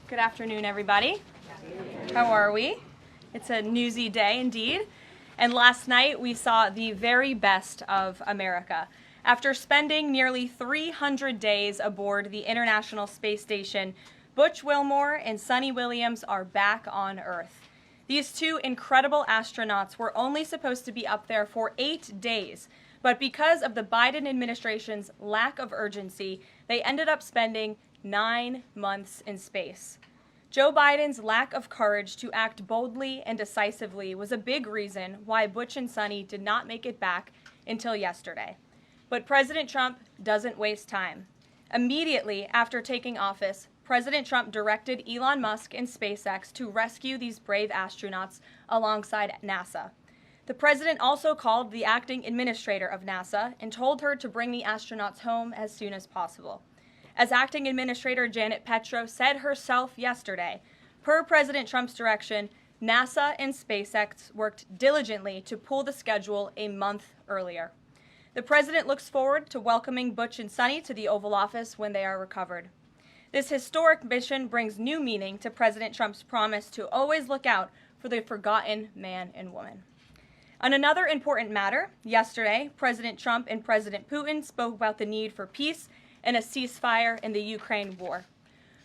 Good afternoon, everybody. How are we? It's a newsy day indeed. And last night we saw the very best of America. After spending nearly 300 days aboard the International Space Station, Butch Wilmore and Suni Williams are back on Earth. These two incredible astronauts were only supposed to be up there for 8 days, but because of the Biden administration's lack of urgency, they ended up spending 9 months in space. Joe Biden's lack of courage to act boldly and decisively was a big reason why Butch and Suni did not make it back until yesterday. But President Trump doesn't waste time. Immediately after taking office, President Trump directed Elon Musk and SpaceX to rescue these brave astronauts alongside NASA. The president also called the acting administrator of NASA and told her to bring the astronauts home as soon as possible. As acting administrator Janet Petro said herself yesterday, per President Trump's direction, NASA and SpaceX worked diligently to pull the schedule a month earlier. The president looks forward to welcoming Butch and Suni to the Oval Office when they are recovered. This historic mission brings new meaning to President Trump's promise to always look out for the forgotten man and woman. On another important matter, yesterday, President Trump and President Putin spoke about the need for peace and a ceasefire in the Ukraine war.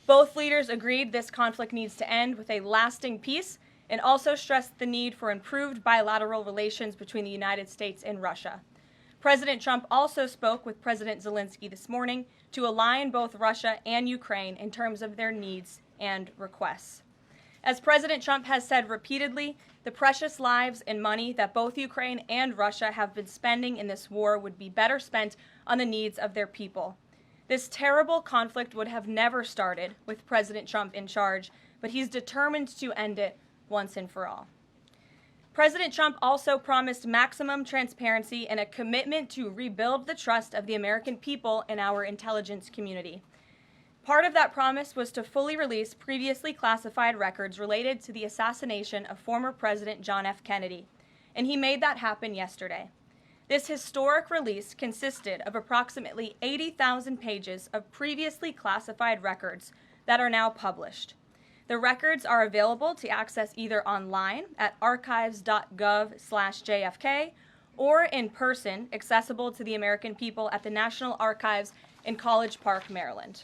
Both leaders agreed this conflict needs to end with a lasting peace and also stressed the need for improved bilateral relations between the United States and Russia. President Trump also spoke with President Zelensky this morning to align both Russia and Ukraine in terms of their needs and requests. As President Trump has said repeatedly, the precious lives and money that both Ukraine and Russia have been spending in this war would be better spent on the needs of their people. This terrible conflict would have never started with President Trump in charge, but he's determined to end it once and for all. President Trump also promised maximum transparency and a commitment to rebuild the trust of the American people in our intelligence community. Part of that promise was to fully release previously classified records related to the assassination of former President John F. Kennedy, and he made that happen yesterday. This historic release consisted of approximately 80,000 pages of previously classified records that are now published. The records are available to access either online at archives.gov/JFK or in person, accessible to the American people at the National Archives in College Park, Maryland.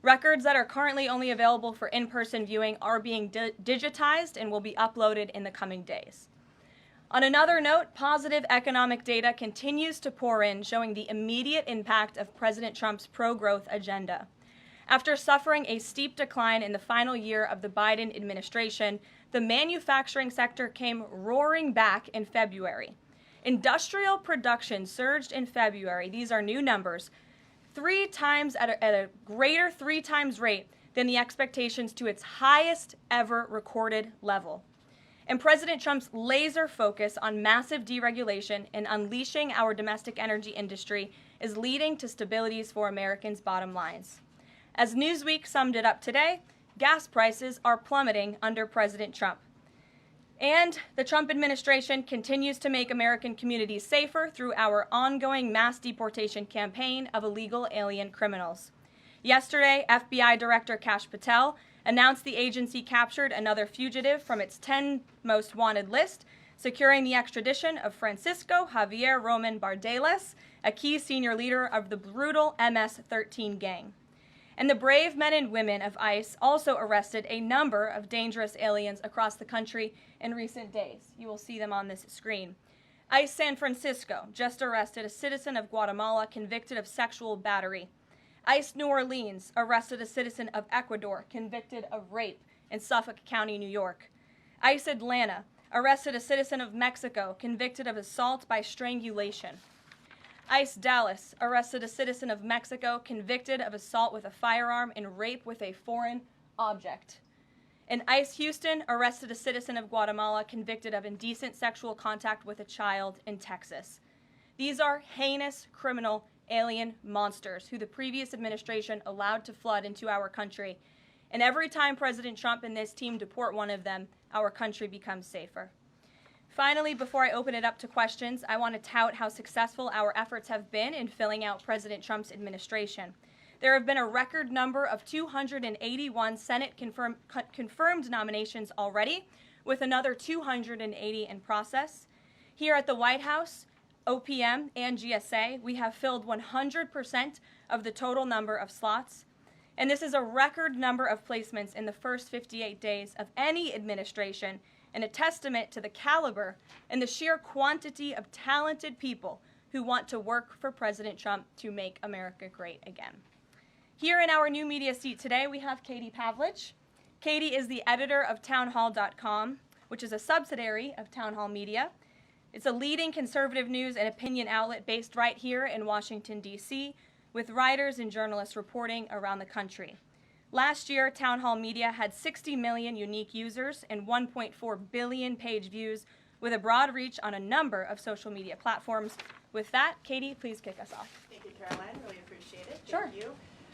Records that are currently only available for in-person viewing are being digitized and will be uploaded in the coming days. On another note, positive economic data continues to pour in, showing the immediate impact of President Trump's pro-growth agenda. After suffering a steep decline in the final year of the Biden administration, the manufacturing sector came roaring back in February. Industrial production surged in February, these are new numbers, 3 times at a greater 3 times rate than the expectations to its highest ever recorded level. And President Trump's laser focus on massive deregulation and unleashing our domestic energy industry is leading to stabilities for Americans' bottom lines. As Newsweek summed it up today, gas prices are plummeting under President Trump. And the Trump administration continues to make American communities safer through our ongoing mass deportation campaign of illegal alien criminals. Yesterday, FBI Director Kash Patel announced the agency captured another fugitive from its 10 most wanted list, securing the extradition of Francisco Javier Roman Bardeles, a key senior leader of the brutal MS-13 gang. And the brave men and women of ICE also arrested a number of dangerous aliens across the country in recent days. You will see them on this screen. ICE San Francisco just arrested a citizen of Guatemala convicted of sexual battery. ICE New Orleans arrested a citizen of Ecuador convicted of rape in Suffolk County, New York. ICE Atlanta arrested a citizen of Mexico convicted of assault by strangulation. ICE Dallas arrested a citizen of Mexico convicted of assault with a firearm and rape with a foreign object. And ICE Houston arrested a citizen of Guatemala convicted of indecent sexual contact with a child in Texas. These are heinous criminal alien monsters who the previous administration allowed to flood into our country. And every time President Trump and this team deport one of them, our country becomes safer. Finally, before I open it up to questions, I want to tout how successful our efforts have been in filling out President Trump's administration. There have been a record number of 281 Senate confirmed nominations already, with another 280 in process. Here at the White House, OPM and GSA, we have filled 100% of the total number of slots. And this is a record number of placements in the first 58 days of any administration, and a testament to the caliber and the sheer quantity of talented people who want to work for President Trump to make America great again. Here in our new media seat today, we have Katie Pavlich. Katie is the editor of townhall.com, which is a subsidiary of Town Hall Media. It's a leading conservative news and opinion outlet based right here in Washington, D.C., with writers and journalists reporting around the country. Last year, Town Hall Media had 60 million unique users and 1.4 billion page views, with a broad reach on a number of social media platforms. With that, Katie, please kick us off. Thank you, Karoline. Really appreciate it. Sure. Thank you.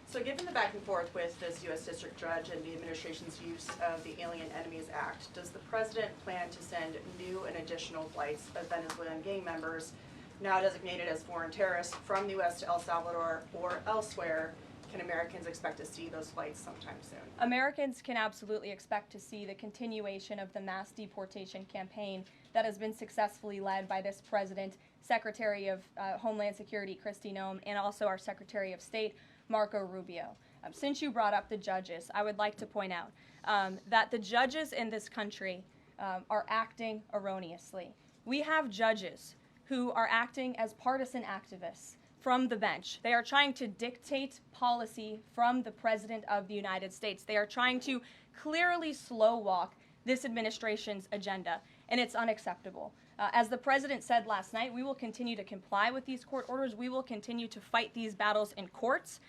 So given the back and forth with this U.S. District Judge and the administration's use of the Alien Enemies Act, does the President plan to send new and additional flights of Venezuelan gang members, now designated as foreign terrorists, from the U.S. to El Salvador or elsewhere? Can Americans expect to see those flights sometime soon? Americans can absolutely expect to see the continuation of the mass deportation campaign that has been successfully led by this president, Secretary of Homeland Security Kristi Noem, and also our Secretary of State, Marco Rubio. Since you brought up the judges, I would like to point out that the judges in this country are acting erroneously. We have judges who are acting as partisan activists from the bench. They are trying to dictate policy from the President of the United States. They are trying to clearly slow walk this administration's agenda, and it's unacceptable. As the President said last night, we will continue to comply with these court orders. We will continue to fight these battles in courts,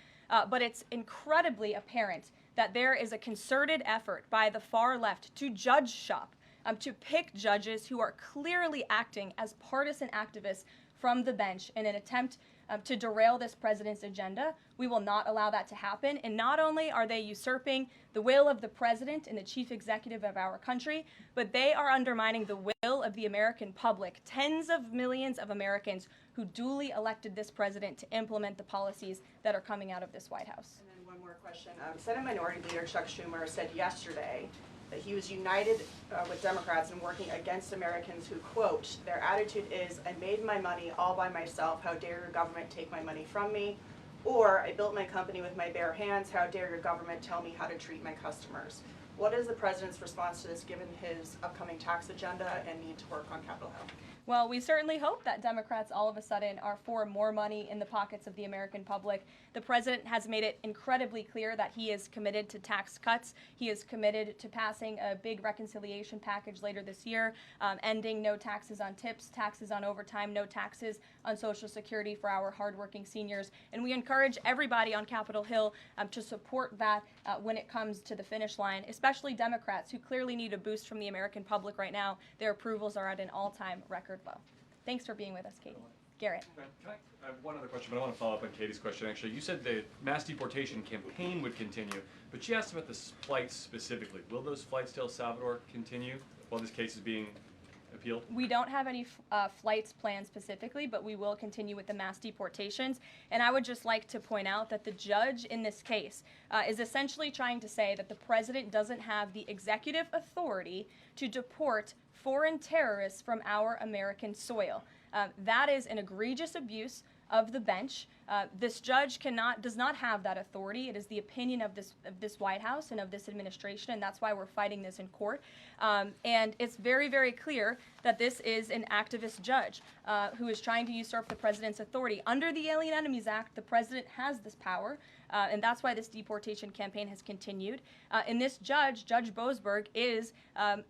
but it's incredibly apparent that there is a concerted effort by the far left to judge shop, to pick judges who are clearly acting as partisan activists from the bench in an attempt to derail this president's agenda. We will not allow that to happen. And not only are they usurping the will of the president and the chief executive of our country, but they are undermining the will of the American public, tens of millions of Americans who duly elected this president to implement the policies that are coming out of this White House. And then one more question. Senate Minority Leader Chuck Schumer said yesterday that he was united with Democrats in working against Americans who, quote, their attitude is, I made my money all by myself, how dare your government take my money from me? Or, I built my company with my bare hands, how dare your government tell me how to treat my customers? What is the president's response to this, given his upcoming tax agenda and need to work on Capitol Hill? Well, we certainly hope that Democrats all of a sudden are for more money in the pockets of the American public. The president has made it incredibly clear that he is committed to tax cuts. He is committed to passing a big reconciliation package later this year, ending no taxes on tips, taxes on overtime, no taxes on Social Security for our hardworking seniors. And we encourage everybody on Capitol Hill to support that when it comes to the finish line, especially Democrats who clearly need a boost from the American public right now. Their approvals are at an all-time record low. Thanks for being with us, Katie. Garrett. I have one other question, but I want to follow up on Katie's question, actually. You said the mass deportation campaign would continue, but she asked about the flights specifically. Will those flights to El Salvador continue while this case is being appealed? We don't have any flights planned specifically, but we will continue with the mass deportations. And I would just like to point out that the judge in this case is essentially trying to say that the president doesn't have the executive authority to deport foreign terrorists from our American soil. That is an egregious abuse of the bench. This judge does not have that authority. It is the opinion of this White House and of this administration, and that's why we're fighting this in court. And it's very, very clear that this is an activist judge who is trying to usurp the president's authority. Under the Alien Enemies Act, the president has this power, and that's why this deportation campaign has continued. And this judge, Judge Boasberg, is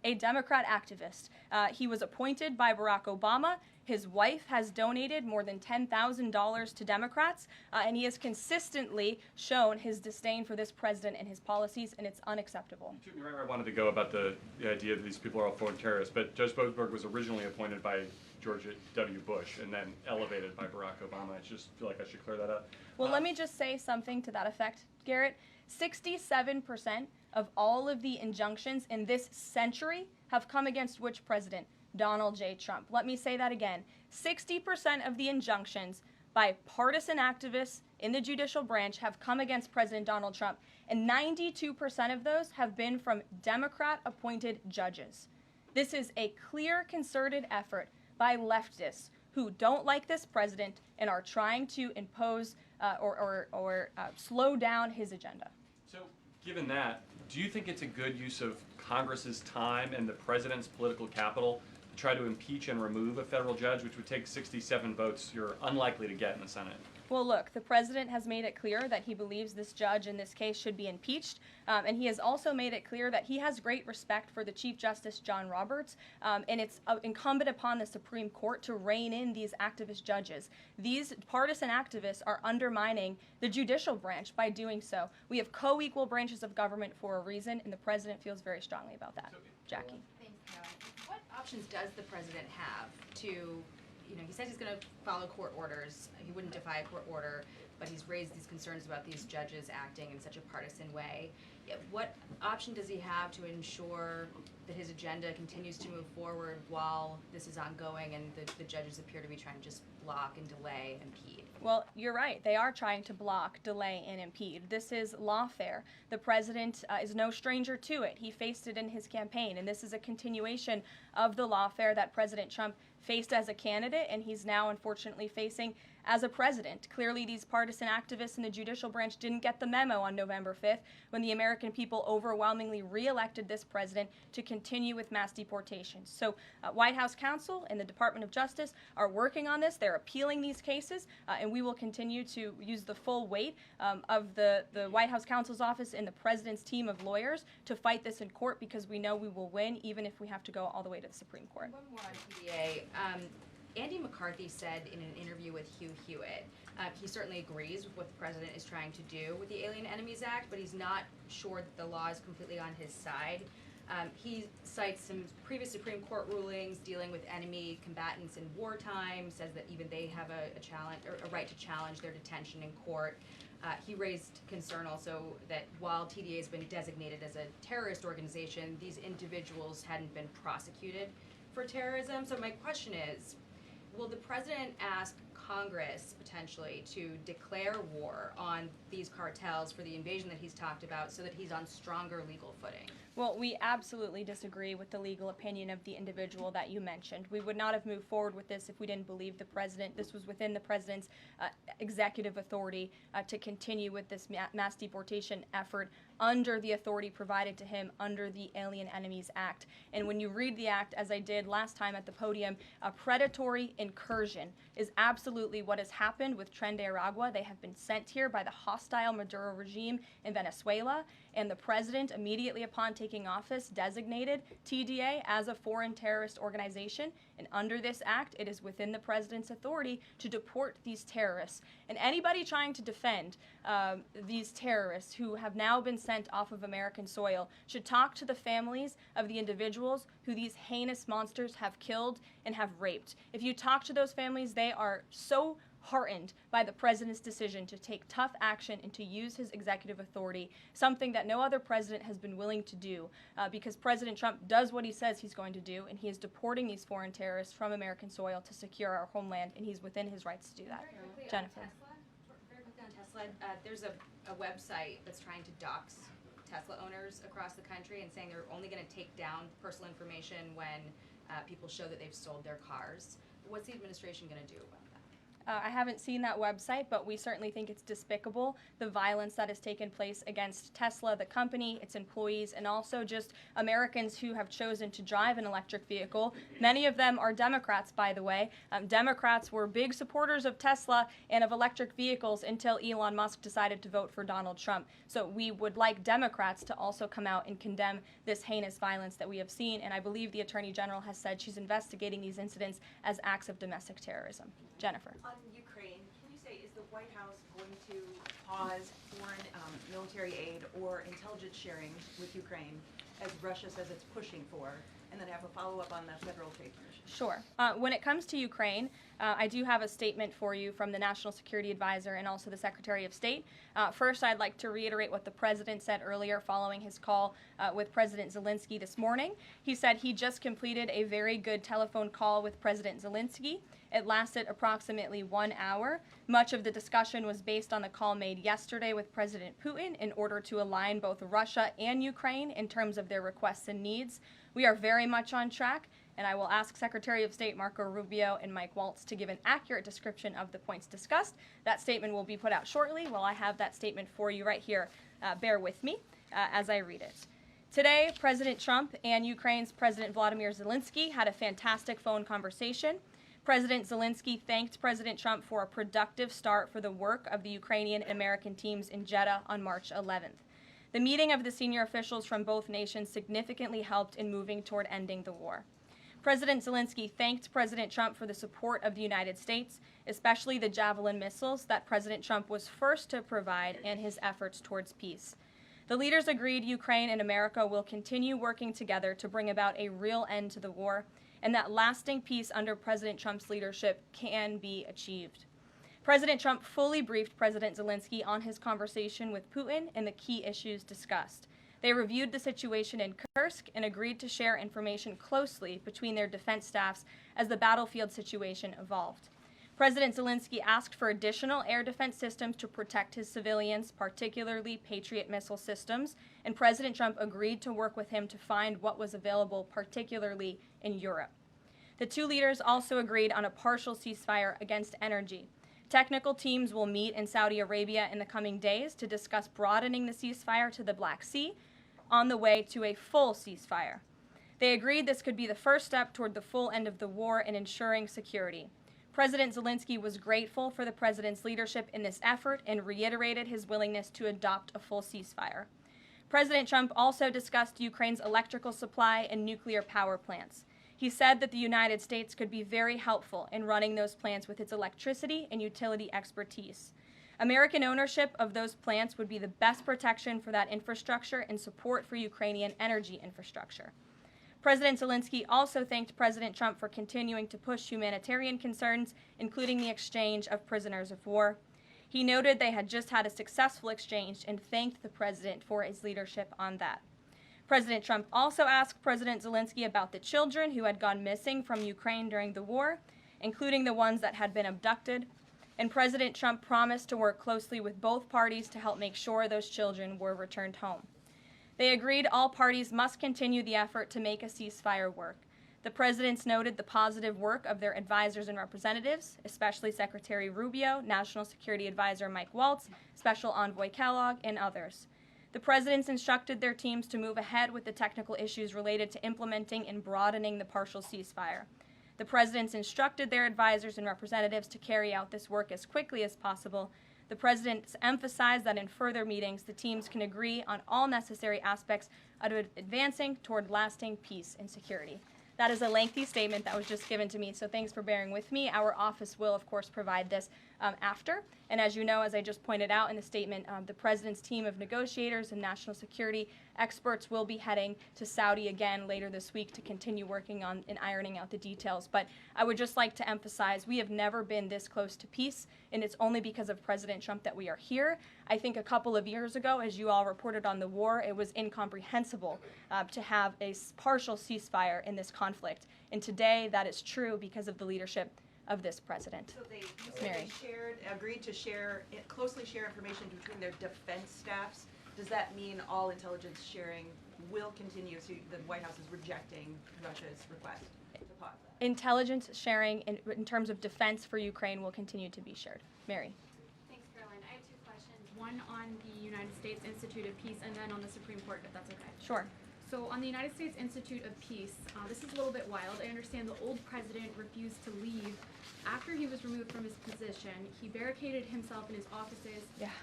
a Democrat activist. He was appointed by Barack Obama. His wife has donated more than $10,000 to Democrats, and he has consistently shown his disdain for this president and his policies, and it's unacceptable. You're right where I wanted to go about the idea that these people are all foreign terrorists, but Judge Boasberg was originally appointed by George W. Bush and then elevated by Barack Obama. I just feel like I should clear that up. Well, let me just say something to that effect, Garrett. 67% of all of the injunctions in this century have come against which president? Donald J. Trump. Let me say that again. 60% of the injunctions by partisan activists in the judicial branch have come against President Donald Trump, and 92% of those have been from Democrat-appointed judges. This is a clear, concerted effort by leftists who don't like this president and are trying to impose or slow down his agenda. So, given that, do you think it's a good use of Congress's time and the president's political capital to try to impeach and remove a federal judge, which would take 67 votes you're unlikely to get in the Senate? Well, look, the president has made it clear that he believes this judge in this case should be impeached, and he has also made it clear that he has great respect for the Chief Justice John Roberts, and it's incumbent upon the Supreme Court to rein in these activist judges. These partisan activists are undermining the judicial branch by doing so. We have co-equal branches of government for a reason, and the president feels very strongly about that. Jackie. Thanks, Caroline. What options does the president have to, he says he's going to follow court orders. He wouldn't defy a court order, but he's raised these concerns about these judges acting in such a partisan way. What option does he have to ensure that his agenda continues to move forward while this is ongoing and the judges appear to be trying to just block and delay and impede? Well, you're right. They are trying to block, delay, and impede. This is lawfare. The president is no stranger to it. He faced it in his campaign, and this is a continuation of the lawfare that President Trump faced as a candidate, and he's now unfortunately facing as a president. Clearly, these partisan activists in the judicial branch didn't get the memo on November 5th when the American people overwhelmingly re-elected this president to continue with mass deportations. So White House counsel and the Department of Justice are working on this. They're appealing these cases, and we will continue to use the full weight of the White House counsel's office and the president's team of lawyers to fight this in court, because we know we will win even if we have to go all the way to the Supreme Court. One more on PDA. Andy McCarthy said in an interview with Hugh Hewitt, he certainly agrees with what the president is trying to do with the Alien Enemies Act, but he's not sure that the law is completely on his side. He cites some previous Supreme Court rulings dealing with enemy combatants in wartime, says that even they have a right to challenge their detention in court. He raised concern also that while TDA has been designated as a terrorist organization, these individuals hadn't been prosecuted for terrorism. So my question is, will the president ask Congress potentially to declare war on these cartels for the invasion that he's talked about so that he's on stronger legal footing? Well, we absolutely disagree with the legal opinion of the individual that you mentioned. We would not have moved forward with this if we didn't believe the president. This was within the president's executive authority to continue with this mass deportation effort under the authority provided to him under the Alien Enemies Act. And when you read the act, as I did last time at the podium, a predatory incursion is absolutely what has happened with Tren de Aragua. They have been sent here by the hostile Maduro regime in Venezuela, and the president, immediately upon taking office, designated TDA as a foreign terrorist organization. And under this act, it is within the president's authority to deport these terrorists. And anybody trying to defend these terrorists who have now been sent off of American soil should talk to the families of the individuals who these heinous monsters have killed and have raped. If you talk to those families, they are so heartened by the president's decision to take tough action and to use his executive authority, something that no other president has been willing to do, because President Trump does what he says he's going to do, and he is deporting these foreign terrorists from American soil to secure our homeland, and he's within his rights to do that. Very quickly Jennifer. on Tesla. Very quickly on Tesla. There's a website that's trying to dox Tesla owners across the country and saying they're only going to take down personal information when people show that they've sold their cars. What's the administration going to do about that? I haven't seen that website, but we certainly think it's despicable, the violence that has taken place against Tesla, the company, its employees, and also just Americans who have chosen to drive an electric vehicle. Many of them are Democrats, by the way. Democrats were big supporters of Tesla and of electric vehicles until Elon Musk decided to vote for Donald Trump. So we would like Democrats to also come out and condemn this heinous violence that we have seen, and I believe the Attorney General has said she's investigating these incidents as acts of domestic terrorism. Jennifer. On Ukraine, can you say, is the White House going to pause foreign military aid or intelligence sharing with Ukraine, as Russia says it's pushing for? And then I have a follow-up on the Federal Trade Commission. Sure. When it comes to Ukraine, I do have a statement for you from the National Security Advisor and also the Secretary of State. First, I'd like to reiterate what the President said earlier following his call with President Zelensky this morning. He said he just completed a very good telephone call with President Zelensky. It lasted approximately 1 hour. Much of the discussion was based on the call made yesterday with President Putin in order to align both Russia and Ukraine in terms of their requests and needs. We are very much on track, and I will ask Secretary of State Marco Rubio and Mike Waltz to give an accurate description of the points discussed. That statement will be put out shortly. Well, I have that statement for you right here. Bear with me as I read it. Today, President Trump and Ukraine's President Volodymyr Zelensky had a fantastic phone conversation. President Zelensky thanked President Trump for a productive start for the work of the Ukrainian and American teams in Jeddah on March 11th. The meeting of the senior officials from both nations significantly helped in moving toward ending the war. President Zelensky thanked President Trump for the support of the United States, especially the Javelin missiles that President Trump was first to provide and his efforts towards peace. The leaders agreed Ukraine and America will continue working together to bring about a real end to the war, and that lasting peace under President Trump's leadership can be achieved. President Trump fully briefed President Zelensky on his conversation with Putin and the key issues discussed. They reviewed the situation in Kursk and agreed to share information closely between their defense staffs as the battlefield situation evolved. President Zelensky asked for additional air defense systems to protect his civilians, particularly Patriot missile systems, and President Trump agreed to work with him to find what was available, particularly in Europe. The two leaders also agreed on a partial ceasefire against energy. Technical teams will meet in Saudi Arabia in the coming days to discuss broadening the ceasefire to the Black Sea on the way to a full ceasefire. They agreed this could be the first step toward the full end of the war and ensuring security. President Zelensky was grateful for the president's leadership in this effort and reiterated his willingness to adopt a full ceasefire. President Trump also discussed Ukraine's electrical supply and nuclear power plants. He said that the United States could be very helpful in running those plants with its electricity and utility expertise. American ownership of those plants would be the best protection for that infrastructure and support for Ukrainian energy infrastructure. President Zelensky also thanked President Trump for continuing to push humanitarian concerns, including the exchange of prisoners of war. He noted they had just had a successful exchange and thanked the president for his leadership on that. President Trump also asked President Zelensky about the children who had gone missing from Ukraine during the war, including the ones that had been abducted, and President Trump promised to work closely with both parties to help make sure those children were returned home. They agreed all parties must continue the effort to make a ceasefire work. The presidents noted the positive work of their advisors and representatives, especially Secretary Rubio, National Security Advisor Mike Waltz, Special Envoy Kellogg, and others. The presidents instructed their teams to move ahead with the technical issues related to implementing and broadening the partial ceasefire. The presidents instructed their advisors and representatives to carry out this work as quickly as possible. The presidents emphasized that in further meetings, the teams can agree on all necessary aspects of advancing toward lasting peace and security. That is a lengthy statement that was just given to me, so thanks for bearing with me. Our office will, of course, provide this after. And as you know, as I just pointed out in the statement, the president's team of negotiators and national security experts will be heading to Saudi again later this week to continue working on and ironing out the details. But I would just like to emphasize we have never been this close to peace, and it's only because of President Trump that we are here. I think a couple of years ago, as you all reported on the war, it was incomprehensible to have a partial ceasefire in this conflict. And today, that is true because of the leadership of this president. So you said Mary. they agreed to closely share information between their defense staffs. Does that mean all intelligence sharing will continue? So the White House is rejecting Russia's request to pause that? Intelligence sharing in terms of defense for Ukraine will continue to be shared. Mary. Thanks, Caroline. I have two questions. One on the United States Institute of Peace and then on the Supreme Court, if that's okay. Sure. So on the United States Institute of Peace, this is a little bit wild. I understand the old president refused to leave after he was removed from his position. He barricaded himself in his offices,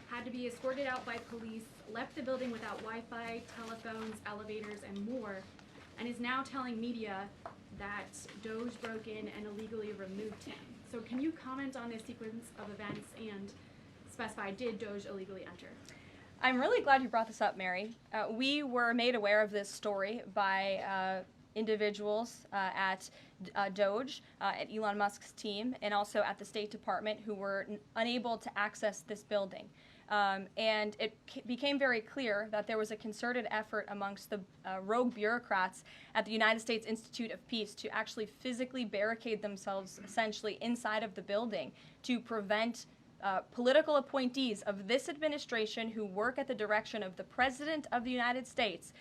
had to be escorted out by police, left the building without Wi-Fi, telephones, elevators, and more, and is now telling media that Doge broke in and illegally removed him. So can you comment on this sequence of events and specify, did Doge illegally enter? I'm really glad you brought this up, Mary. We were made aware of this story by individuals at Doge, at Elon Musk's team, and also at the State Department who were unable to access this building. And it became very clear that there was a concerted effort amongst the rogue bureaucrats at the United States Institute of Peace to actually physically barricade themselves essentially inside of the building to prevent political appointees of this administration who work at the direction of the President of the United States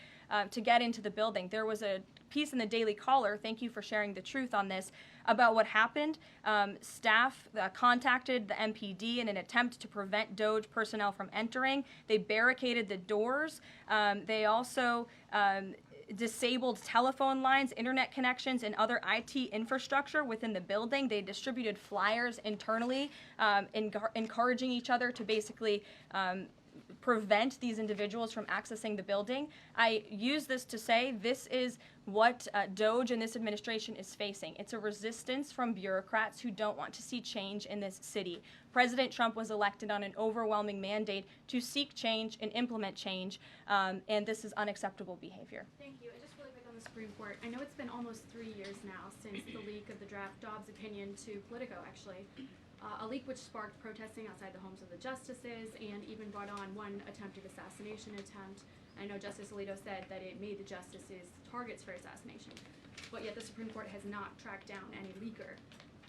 to get into the building. There was a piece in the Daily Caller, thank you for sharing the truth on this, about what happened. Staff contacted the MPD in an attempt to prevent Doge personnel from entering. They barricaded the doors. They also disabled telephone lines, internet connections, and other IT infrastructure within the building. They distributed flyers internally, encouraging each other to basically prevent these individuals from accessing the building. I use this to say this is what Doge and this administration is facing. It's a resistance from bureaucrats who don't want to see change in this city. President Trump was elected on an overwhelming mandate to seek change and implement change, and this is unacceptable behavior. Thank you. And just really quick on the Supreme Court, I know it's been almost 3 years now since the leak of the draft Dobbs opinion to Politico, actually. A leak which sparked protesting outside the homes of the justices and even brought on one attempted assassination attempt. I know Justice Alito said that it made the justices targets for assassination, but yet the Supreme Court has not tracked down any leaker.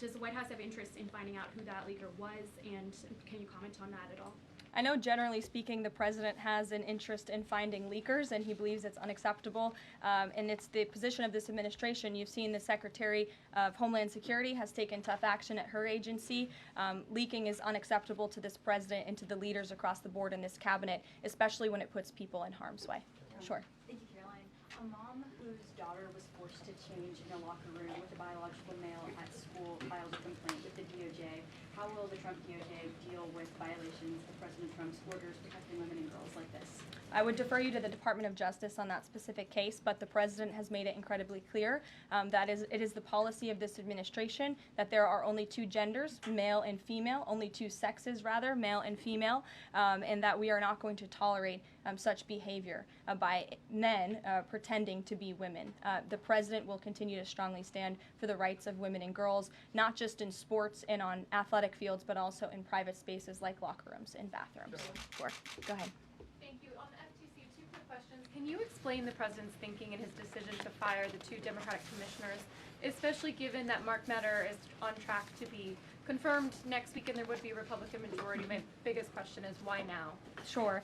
Does the White House have interest in finding out who that leaker was, and can you comment on that at all? I know generally speaking the president has an interest in finding leakers and he believes it's unacceptable, and it's the position of this administration. You've seen the Secretary of Homeland Security has taken tough action at her agency. Leaking is unacceptable to this president and to the leaders across the board in this cabinet, especially when it puts people in harm's way. Sure. Thank you, Caroline. A mom whose daughter was forced to change in a locker room with a biological male at school filed a complaint with the DOJ. How will the Trump DOJ deal with violations of President Trump's orders protecting women and girls like this? I would defer you to the Department of Justice on that specific case, but the president has made it incredibly clear that it is the policy of this administration that there are only two genders, male and female, only two sexes rather, male and female, and that we are not going to tolerate such behavior by men pretending to be women. The president will continue to strongly stand for the rights of women and girls, not just in sports and on athletic fields, but also in private spaces like locker rooms and bathrooms. Sure. Go ahead. Thank you. On the FTC, two quick questions. Can you explain the president's thinking in his decision to fire the two Democratic commissioners, especially given that Mark Meadow is on track to be confirmed next week and there would be a Republican majority? My biggest question is why now? Sure,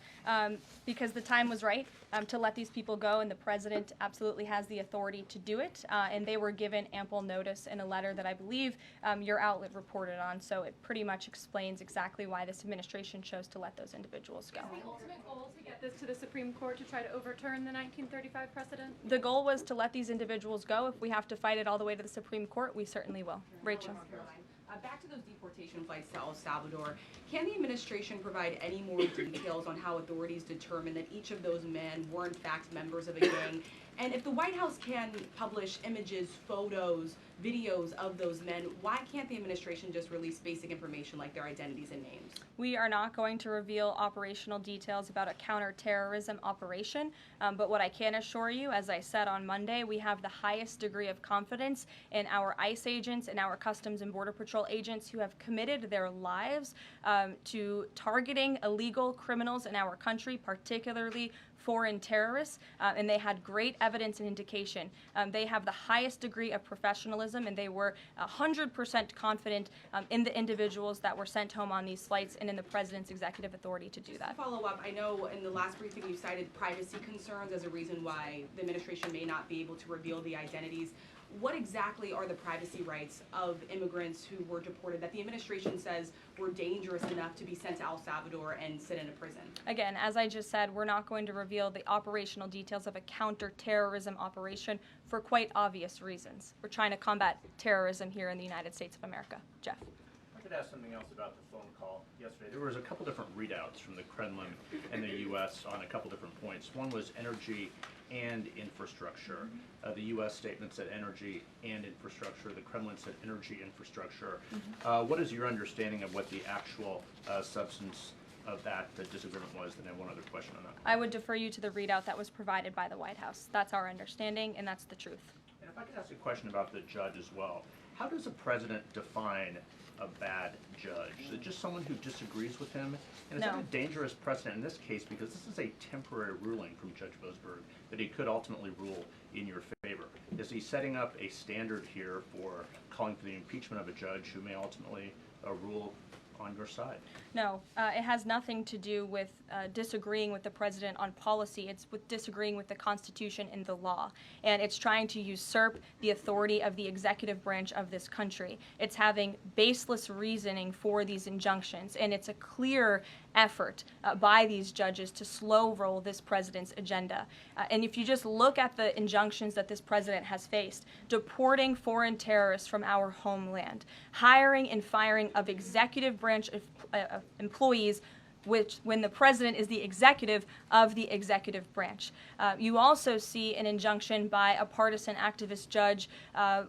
because the time was right to let these people go, and the president absolutely has the authority to do it, and they were given ample notice in a letter that I believe your outlet reported on, so it pretty much explains exactly why this administration chose to let those individuals go. Is the ultimate goal to get this to the Supreme Court to try to overturn the 1935 precedent? The goal was to let these individuals go. If we have to fight it all the way to the Supreme Court, we certainly will. Rachel. Back to those deportation flights to El Salvador, can the administration provide any more details on how authorities determined that each of those men were in fact members of a gang? And if the White House can publish images, photos, videos of those men, why can't the administration just release basic information like their identities and names? We are not going to reveal operational details about a counterterrorism operation, but what I can assure you, as I said on Monday, we have the highest degree of confidence in our ICE agents and our Customs and Border Patrol agents who have committed their lives to targeting illegal criminals in our country, particularly foreign terrorists, and they had great evidence and indication. They have the highest degree of professionalism, and they were 100% confident in the individuals that were sent home on these flights and in the president's executive authority to do that. To follow up, I know in the last briefing you cited privacy concerns as a reason why the administration may not be able to reveal the identities. What exactly are the privacy rights of immigrants who were deported that the administration says were dangerous enough to be sent to El Salvador and sit in a prison? Again, as I just said, we're not going to reveal the operational details of a counterterrorism operation for quite obvious reasons. We're trying to combat terrorism here in the United States of America. Jeff. I could ask something else about the phone call yesterday. There was a couple different readouts from the Kremlin and the U.S. on a couple different points. One was energy and infrastructure. The U.S. statement said energy and infrastructure. The Kremlin said energy infrastructure. What is your understanding of what the actual substance of that disagreement was, then I have one other question on that. I would defer you to the readout that was provided by the White House. That's our understanding, and that's the truth. And if I could ask a question about the judge as well. How does a president define a bad judge? Is it just someone who disagrees with him? And is that a dangerous precedent in this case, because this is a temporary ruling from Judge Boasberg that he could ultimately rule in your favor? Is he setting up a standard here for calling for the impeachment of a judge who may ultimately rule on your side? No, it has nothing to do with disagreeing with the president on policy. It's with disagreeing with the Constitution and the law. And it's trying to usurp the authority of the executive branch of this country. It's having baseless reasoning for these injunctions. And it's a clear effort by these judges to slow roll this president's agenda. And if you just look at the injunctions that this president has faced, deporting foreign terrorists from our homeland, hiring and firing of executive branch employees, which when the president is the executive of the executive branch. You also see an injunction by a partisan activist judge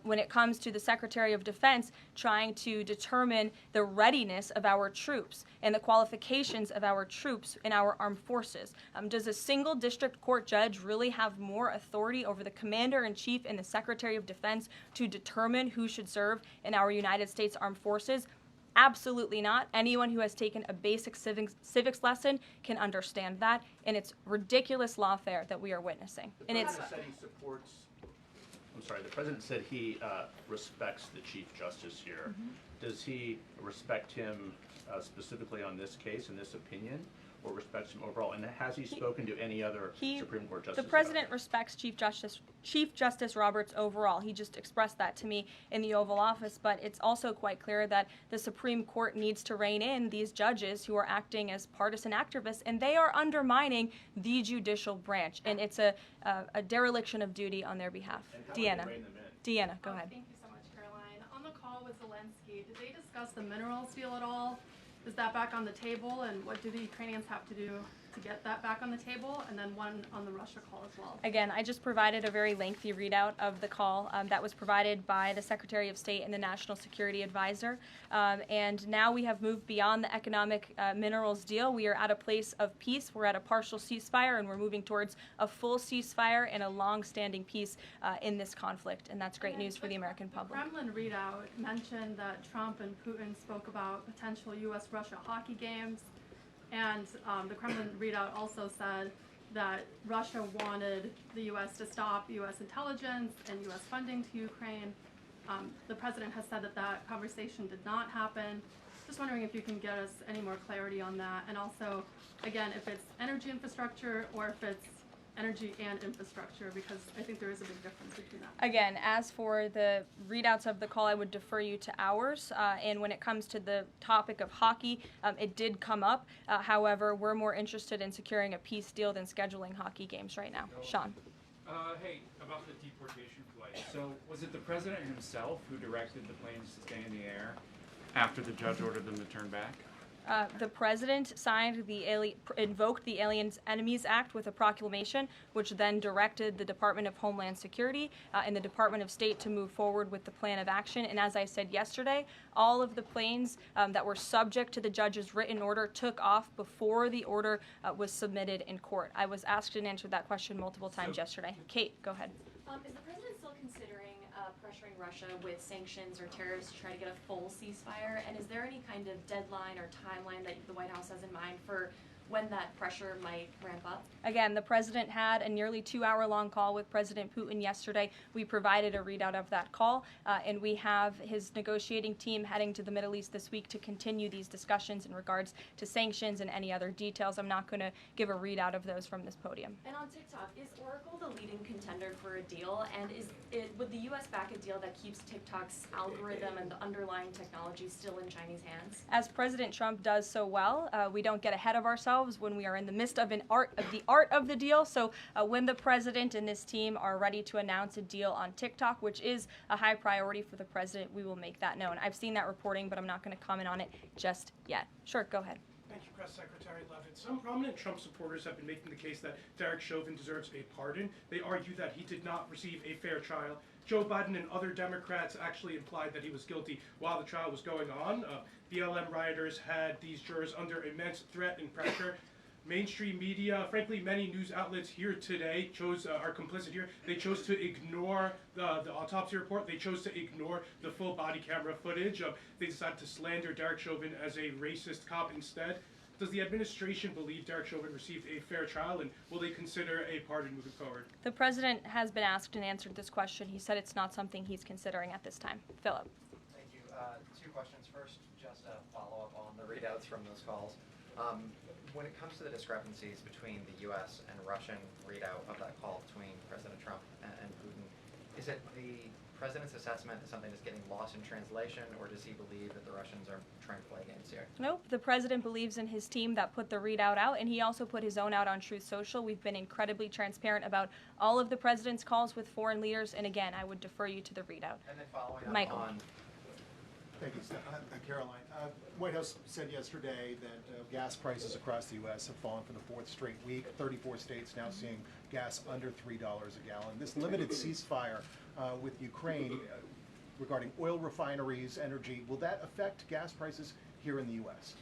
when it comes to the Secretary of Defense trying to determine the readiness of our troops and the qualifications of our troops in our armed forces. Does a single district court judge really have more authority over the Commander-in-Chief and the Secretary of Defense to determine who should serve in our United States Armed Forces? Absolutely not. Anyone who has taken a basic civics lesson can understand that, and it's ridiculous lawfare that we are witnessing. The president said he supports. I'm sorry. The president said he respects the Chief Justice here. Does he respect him specifically on this case and this opinion, or respects him overall? And has he spoken to any other Supreme Court justices? The president respects Chief Justice Roberts overall. He just expressed that to me in the Oval Office, but it's also quite clear that the Supreme Court needs to rein in these judges who are acting as partisan activists, and they are undermining the judicial branch, and it's a dereliction of duty on their behalf. Deanna, go ahead. Thank you so much, Caroline. On the call with Zelensky, did they discuss the minerals deal at all? Is that back on the table, and what do the Ukrainians have to do to get that back on the table? And then one on the Russia call as well. Again, I just provided a very lengthy readout of the call that was provided by the Secretary of State and the National Security Advisor. And now we have moved beyond the economic minerals deal. We are at a place of peace. We're at a partial ceasefire, and we're moving towards a full ceasefire and a long-standing peace in this conflict. And that's great news for the American public. The Kremlin readout mentioned that Trump and Putin spoke about potential U.S.-Russia hockey games. And the Kremlin readout also said that Russia wanted the U.S. to stop U.S. intelligence and U.S. funding to Ukraine. The president has said that that conversation did not happen. Just wondering if you can get us any more clarity on that. And also, again, if it's energy infrastructure or if it's energy and infrastructure, because I think there is a big difference between that. Again, as for the readouts of the call, I would defer you to ours. And when it comes to the topic of hockey, it did come up. However, we're more interested in securing a peace deal than scheduling hockey games right now. Sean. Hey, about the deportation flight. So was it the president himself who directed the planes to stay in the air after the judge ordered them to turn back? The president invoked the Aliens Enemies Act with a proclamation, which then directed the Department of Homeland Security and the Department of State to move forward with the plan of action. And as I said yesterday, all of the planes that were subject to the judge's written order took off before the order was submitted in court. I was asked and answered that question multiple times yesterday. Kate, go ahead. Is the president still considering pressuring Russia with sanctions or tariffs to try to get a full ceasefire? And is there any kind of deadline or timeline that the White House has in mind for when that pressure might ramp up? Again, the president had a nearly 2-hour-long call with President Putin yesterday. We provided a readout of that call, and we have his negotiating team heading to the Middle East this week to continue these discussions in regards to sanctions and any other details. I'm not going to give a readout of those from this podium. And on TikTok, is Oracle the leading contender for a deal? And would the U.S. back a deal that keeps TikTok's algorithm and the underlying technology still in Chinese hands? As President Trump does so well, we don't get ahead of ourselves when we are in the midst of the art of the deal. So when the president and this team are ready to announce a deal on TikTok, which is a high priority for the president, we will make that known. I've seen that reporting, but I'm not going to comment on it just yet. Sure, go ahead. Thank you. Press Secretary Leavitt. Some prominent Trump supporters have been making the case that Derek Chauvin deserves a pardon. They argue that he did not receive a fair trial. Joe Biden and other Democrats actually implied that he was guilty while the trial was going on. BLM rioters had these jurors under immense threat and pressure. Mainstream media, frankly, many news outlets here today are complicit here. They chose to ignore the autopsy report. They chose to ignore the full body camera footage. They decided to slander Derek Chauvin as a racist cop instead. Does the administration believe Derek Chauvin received a fair trial, and will they consider a pardon moving forward? The president has been asked and answered this question. He said it's not something he's considering at this time. Philip. Thank you. Two questions. First, just a follow-up on the readouts from those calls. When it comes to the discrepancies between the U.S. and Russian readout of that call between President Trump and Putin, is it the president's assessment that something is getting lost in translation, or does he believe that the Russians are trying to play games here? Nope. The president believes in his team that put the readout out, and he also put his own out on Truth Social. We've been incredibly transparent about all of the president's calls with foreign leaders, and again, I would defer you to the readout. And then following up Michael. on... Thank you, Karoline. White House said yesterday that gas prices across the U.S. have fallen for the fourth straight week. 34 states now seeing gas under $3 a gallon. This limited ceasefire with Ukraine regarding oil refineries, energy, will that affect gas prices here in the U.S.?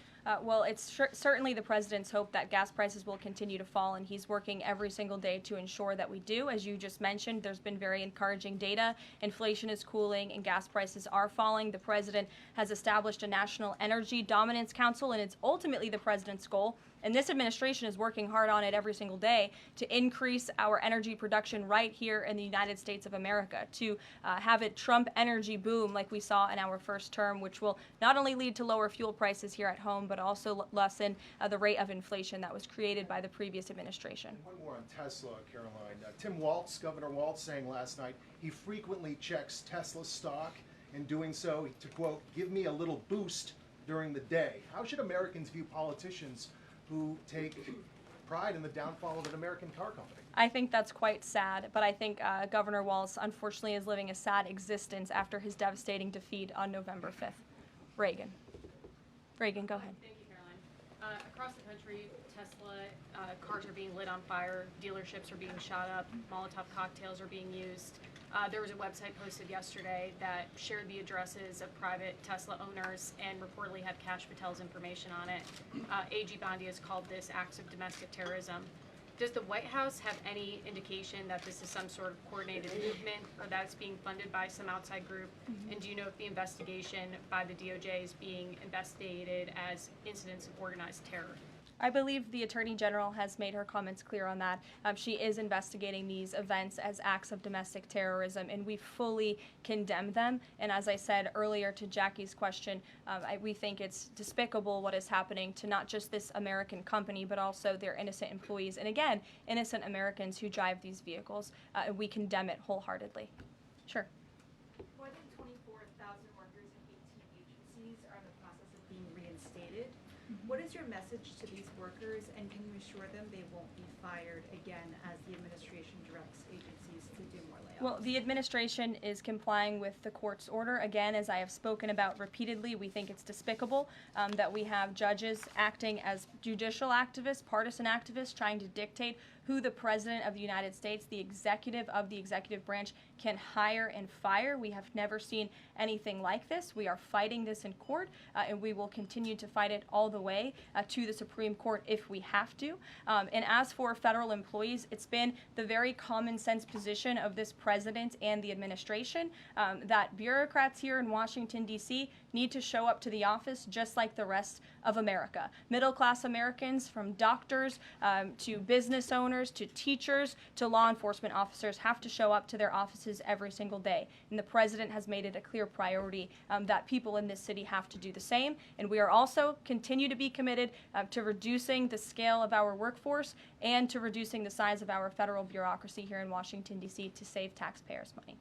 Well, it's certainly the president's hope that gas prices will continue to fall, and he's working every single day to ensure that we do. As you just mentioned, there's been very encouraging data. Inflation is cooling and gas prices are falling. The president has established a National Energy Dominance Council, and it's ultimately the president's goal. And this administration is working hard on it every single day to increase our energy production right here in the United States of America, to have it Trump energy boom like we saw in our first term, which will not only lead to lower fuel prices here at home, but also lessen the rate of inflation that was created by the previous administration. One more on Tesla, Caroline. Tim Walz, Governor Walz, saying last night he frequently checks Tesla stock. In doing so, to quote, give me a little boost during the day. How should Americans view politicians who take pride in the downfall of an American car company? I think that's quite sad, but I think Governor Walz unfortunately is living a sad existence after his devastating defeat on November 5th. Reagan, go ahead. Thank you, Caroline. Across the country, Tesla cars are being lit on fire, dealerships are being shot up, Molotov cocktails are being used. There was a website posted yesterday that shared the addresses of private Tesla owners and reportedly had Kash Patel's information on it. AG Bondi has called this acts of domestic terrorism. Does the White House have any indication that this is some sort of coordinated movement or that it's being funded by some outside group? And do you know if the investigation by the DOJ is being investigated as incidents of organized terror? I believe the Attorney General has made her comments clear on that. She is investigating these events as acts of domestic terrorism, and we fully condemn them. And as I said earlier to Jackie's question, we think it's despicable what is happening to not just this American company, but also their innocent employees. And again, innocent Americans who drive these vehicles. And we condemn it wholeheartedly. Sure. More than 24,000 workers in 18 agencies are in the process of being reinstated. What is your message to these workers, and can you assure them they won't be fired again as the administration directs agencies to do more layoffs? Well, the administration is complying with the court's order. Again, as I have spoken about repeatedly, we think it's despicable that we have judges acting as judicial activists, partisan activists, trying to dictate who the President of the United States, the executive of the executive branch, can hire and fire. We have never seen anything like this. We are fighting this in court, and we will continue to fight it all the way to the Supreme Court if we have to. And as for federal employees, it's been the very common sense position of this president and the administration that bureaucrats here in Washington, D.C. need to show up to the office just like the rest of America. Middle-class Americans, from doctors to business owners to teachers to law enforcement officers, have to show up to their offices every single day. And the president has made it a clear priority that people in this city have to do the same. And we are also continue to be committed to reducing the scale of our workforce and to reducing the size of our federal bureaucracy here in Washington, D.C. to save taxpayers' money.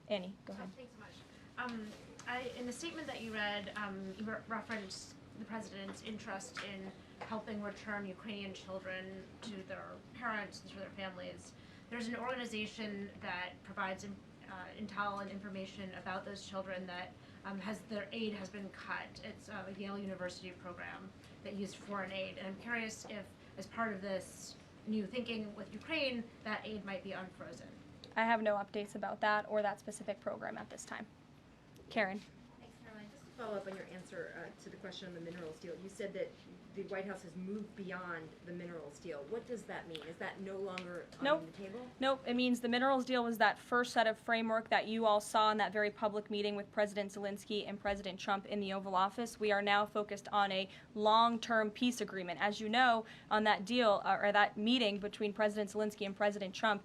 Annie, go ahead. Thanks so much. In the statement that you read, you referenced the president's interest in helping return Ukrainian children to their parents and to their families. There's an organization that provides intel and information about those children that their aid has been cut. It's a Yale University program. that used foreign aid. And I'm curious if, as part of this new thinking with Ukraine, that aid might be unfrozen. I have no updates about that or that specific program at this time. Karen. Thanks, Caroline. Just to follow up on your answer to the question on the minerals deal, you said that the White House has moved beyond the minerals deal. What does that mean? Is that no longer on the table? Nope. It means the minerals deal was that first set of framework that you all saw in that very public meeting with President Zelensky and President Trump in the Oval Office. We are now focused on a long-term peace agreement. As you know, on that deal, or that meeting between President Zelensky and President Trump,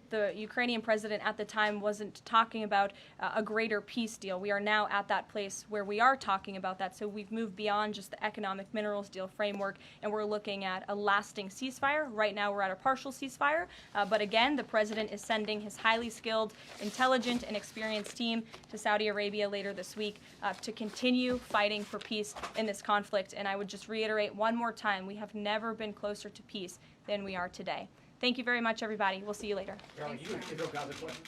the Ukrainian president at the time wasn't talking about a greater peace deal. We are now at that place where we are talking about that. So we've moved beyond just the economic minerals deal framework, and we're looking at a lasting ceasefire. Right now we're at a partial ceasefire, but again, the president is sending his highly skilled, intelligent, and experienced team to Saudi Arabia later this week to continue fighting for peace in this conflict. And I would just reiterate one more time, we have never been closer to peace than we are today. Thank you very much, everybody. We'll see you later. Caroline, you Israel Gaza question?